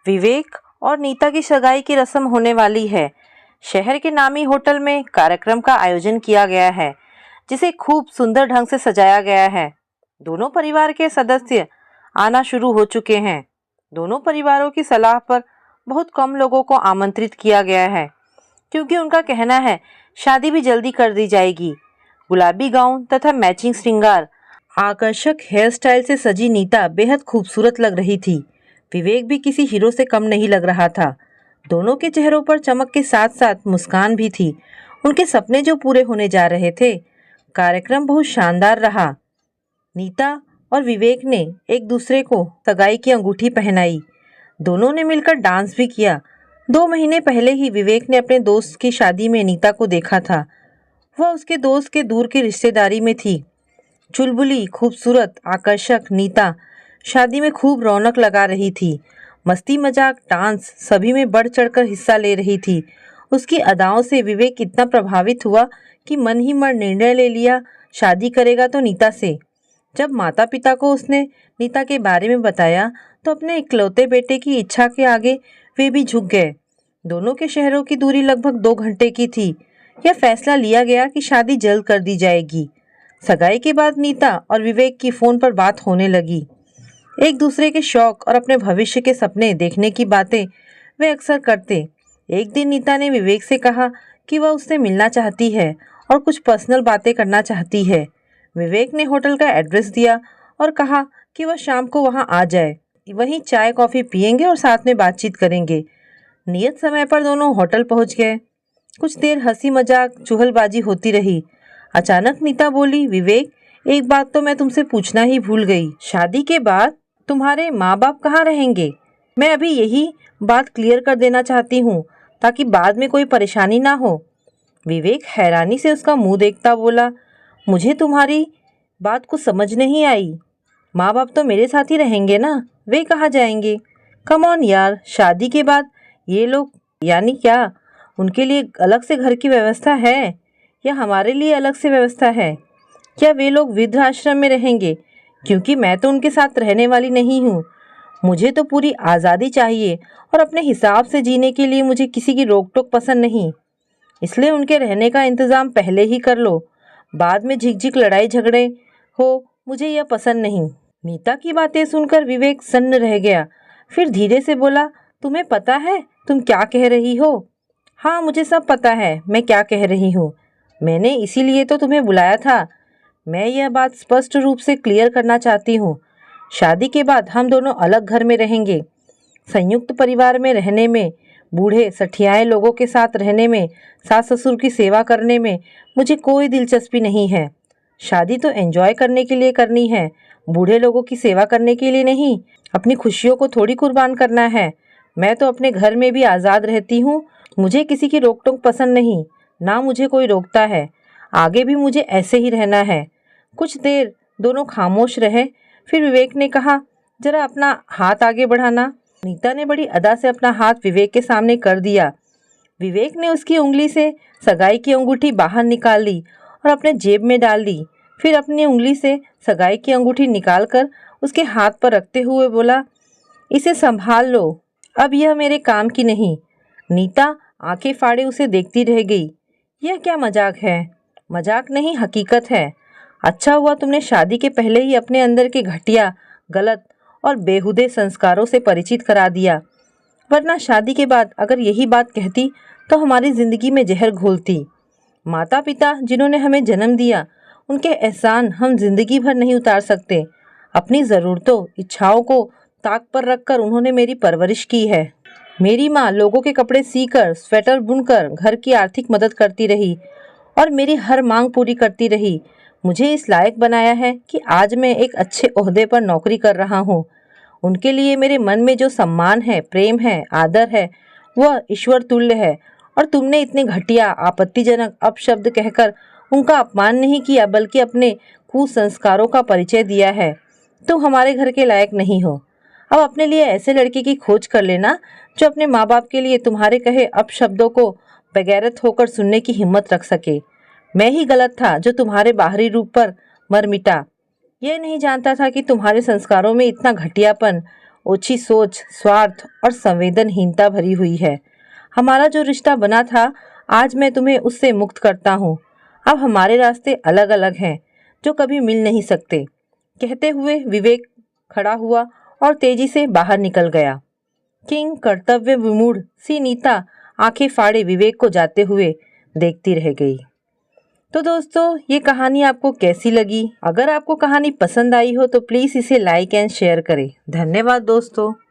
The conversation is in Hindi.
विवेक और नीता की सगाई की रस्म होने वाली है। शहर के नामी होटल में कार्यक्रम का आयोजन किया गया है, जिसे खूब सुंदर ढंग से सजाया गया है। दोनों परिवार के सदस्य आना शुरू हो चुके हैं। दोनों परिवारों की सलाह पर बहुत कम लोगों को आमंत्रित किया गया है, क्योंकि उनका कहना है शादी भी जल्दी कर दी जाएगी। गुलाबी गाउन तथा मैचिंग श्रृंगार, आकर्षक हेयर स्टाइल से सजी नीता बेहद खूबसूरत लग रही थी। विवेक भी किसी हीरो से कम नहीं लग रहा था। दोनों के चेहरों पर चमक के साथ साथ मुस्कान भी थी। उनके सपने जो पूरे होने जा रहे थे। कार्यक्रम बहुत शानदार रहा। नीता और विवेक ने एक दूसरे को सगाई की अंगूठी पहनाई। दोनों ने मिलकर डांस भी किया। 2 महीने पहले ही विवेक ने अपने दोस्त की शादी में नीता को देखा था। वह उसके दोस्त के दूर की रिश्तेदारी में थी। चुलबुली, खूबसूरत, आकर्षक नीता शादी में खूब रौनक लगा रही थी। मस्ती मजाक, डांस सभी में बढ़ चढ़कर हिस्सा ले रही थी। उसकी अदाओं से विवेक इतना प्रभावित हुआ कि मन ही मन निर्णय ले लिया, शादी करेगा तो नीता से। जब माता पिता को उसने नीता के बारे में बताया तो अपने इकलौते बेटे की इच्छा के आगे वे भी झुक गए। दोनों के शहरों की दूरी लगभग 2 घंटे की थी। यह फैसला लिया गया कि शादी जल्द कर दी जाएगी। सगाई के बाद नीता और विवेक की फ़ोन पर बात होने लगी। एक दूसरे के शौक और अपने भविष्य के सपने देखने की बातें वे अक्सर करते। एक दिन नीता ने विवेक से कहा कि वह उससे मिलना चाहती है और कुछ पर्सनल बातें करना चाहती है। विवेक ने होटल का एड्रेस दिया और कहा कि वह शाम को वहां आ जाए। वहीं चाय कॉफ़ी पियेंगे और साथ में बातचीत करेंगे। नियत समय पर दोनों होटल पहुंच गए। कुछ देर हंसी मजाक, चुहलबाजी होती रही। अचानक नीता बोली, विवेक, एक बात तो मैं तुमसे पूछना ही भूल गई। शादी के बाद तुम्हारे माँ बाप कहाँ रहेंगे? मैं अभी यही बात क्लियर कर देना चाहती हूँ ताकि बाद में कोई परेशानी ना हो। विवेक हैरानी से उसका मुंह देखता बोला, मुझे तुम्हारी बात कुछ समझ नहीं आई। माँ बाप तो मेरे साथ ही रहेंगे ना, वे कहाँ जाएंगे? कम ऑन यार, शादी के बाद ये लोग यानी क्या उनके लिए अलग से घर की व्यवस्था है या हमारे लिए अलग से व्यवस्था है? क्या वे लोग वृद्धाश्रम में रहेंगे? क्योंकि मैं तो उनके साथ रहने वाली नहीं हूँ। मुझे तो पूरी आज़ादी चाहिए और अपने हिसाब से जीने के लिए मुझे किसी की रोक टोक पसंद नहीं। इसलिए उनके रहने का इंतज़ाम पहले ही कर लो। बाद में झिकझिक लड़ाई झगड़े हो, मुझे यह पसंद नहीं। नीता की बातें सुनकर विवेक सन्न रह गया। फिर धीरे से बोला, तुम्हें पता है तुम क्या कह रही हो? हाँ, मुझे सब पता है मैं क्या कह रही हूँ। मैंने इसीलिए तो तुम्हें बुलाया था। मैं यह बात स्पष्ट रूप से क्लियर करना चाहती हूँ। शादी के बाद हम दोनों अलग घर में रहेंगे। संयुक्त परिवार में रहने में, बूढ़े सठियाए लोगों के साथ रहने में, सास ससुर की सेवा करने में मुझे कोई दिलचस्पी नहीं है। शादी तो एंजॉय करने के लिए करनी है, बूढ़े लोगों की सेवा करने के लिए नहीं। अपनी खुशियों को थोड़ी कुर्बान करना है। मैं तो अपने घर में भी आज़ाद रहती हूँ। मुझे किसी की रोक टोक पसंद नहीं, ना मुझे कोई रोकता है। आगे भी मुझे ऐसे ही रहना है। कुछ देर दोनों खामोश रहे। फिर विवेक ने कहा, जरा अपना हाथ आगे बढ़ाना। नीता ने बड़ी अदा से अपना हाथ विवेक के सामने कर दिया। विवेक ने उसकी उंगली से सगाई की अंगूठी बाहर निकाल ली और अपने जेब में डाल दी। फिर अपनी उंगली से सगाई की अंगूठी निकालकर उसके हाथ पर रखते हुए बोला, इसे संभाल लो, अब यह मेरे काम की नहीं। नीता आंखें फाड़े उसे देखती रह गई। यह क्या मजाक है? मजाक नहीं, हकीकत है। अच्छा हुआ तुमने शादी के पहले ही अपने अंदर के घटिया, गलत और बेहुदे संस्कारों से परिचित करा दिया, वरना शादी के बाद अगर यही बात कहती तो हमारी ज़िंदगी में जहर घोलती। माता पिता जिन्होंने हमें जन्म दिया, उनके एहसान हम जिंदगी भर नहीं उतार सकते। अपनी ज़रूरतों, इच्छाओं को ताक पर रखकर उन्होंने मेरी परवरिश की है। मेरी माँ लोगों के कपड़े सीकर, स्वेटर बुनकर घर की आर्थिक मदद करती रही और मेरी हर मांग पूरी करती रही। मुझे इस लायक बनाया है कि आज मैं एक अच्छे ओहदे पर नौकरी कर रहा हूँ। उनके लिए मेरे मन में जो सम्मान है, प्रेम है, आदर है, वह ईश्वर तुल्य है। और तुमने इतने घटिया, आपत्तिजनक अपशब्द कहकर उनका अपमान नहीं किया, बल्कि अपने कुसंस्कारों का परिचय दिया है। तुम हमारे घर के लायक नहीं हो। अब अपने लिए ऐसे लड़के की खोज कर लेना जो अपने माँ बाप के लिए तुम्हारे कहे अपशब्दों को बेगैरत होकर सुनने की हिम्मत रख सके। मैं ही गलत था जो तुम्हारे बाहरी रूप पर मर मिटा। यह नहीं जानता था कि तुम्हारे संस्कारों में इतना घटियापन ओछी सोच, स्वार्थ और संवेदनहीनता भरी हुई है। हमारा जो रिश्ता बना था, आज मैं तुम्हें उससे मुक्त करता हूँ। अब हमारे रास्ते अलग अलग हैं, जो कभी मिल नहीं सकते। कहते हुए विवेक खड़ा हुआ और तेजी से बाहर निकल गया। किंग कर्तव्य विमूढ़ सी नीता आंखें फाड़े विवेक को जाते हुए देखती रह गई। तो दोस्तों, ये कहानी आपको कैसी लगी? अगर आपको कहानी पसंद आई हो तो प्लीज़ इसे लाइक एंड शेयर करें। धन्यवाद दोस्तों।